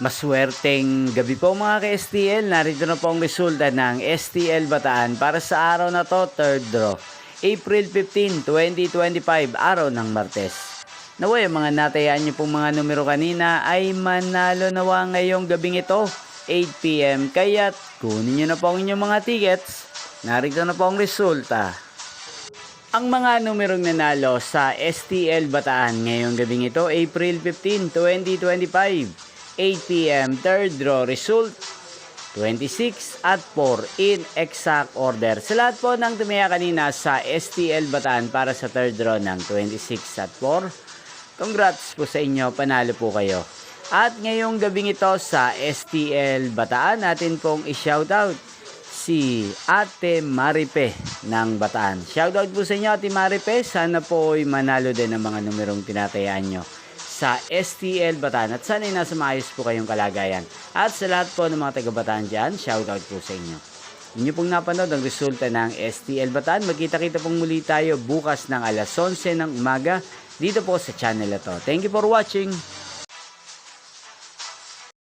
Maswerteng gabi po mga ka-STL. Narito na po ang resulta ng STL Bataan para sa araw na to, third draw. April 15, 2025, araw ng Martes. Naway, ang mga natayaan niyo pong mga numero kanina ay manalo nawa ngayong gabing ito, 8 PM. Kaya't kunin niyo na po ang inyong mga tickets. Narito na po ang resulta. Ang mga numerong nanalo sa STL Bataan ngayong gabing ito, April 15, 2025. 8 PM, third draw result, 26 at 4 in exact order. Sa lahat po ng tumaya kanina sa STL Bataan para sa third draw ng 26 at 4, congrats po sa inyo, panalo po kayo. At ngayong gabing ito sa STL Bataan, natin pong i-shoutout si Ate Maripe ng Bataan. Shoutout po sa inyo Ate Maripe, sana po ay manalo din ang mga numerong tinatayaan nyo sa STL Bataan at sana'y nasa maayos po kayong kalagayan. At sa lahat po ng mga taga-Bataan dyan, shoutout po sa inyo. Inyo pong napanood ang resulta ng STL Bataan. Magkita-kita pong muli tayo bukas ng alas 11 ng umaga dito po sa channel na to. Thank you for watching!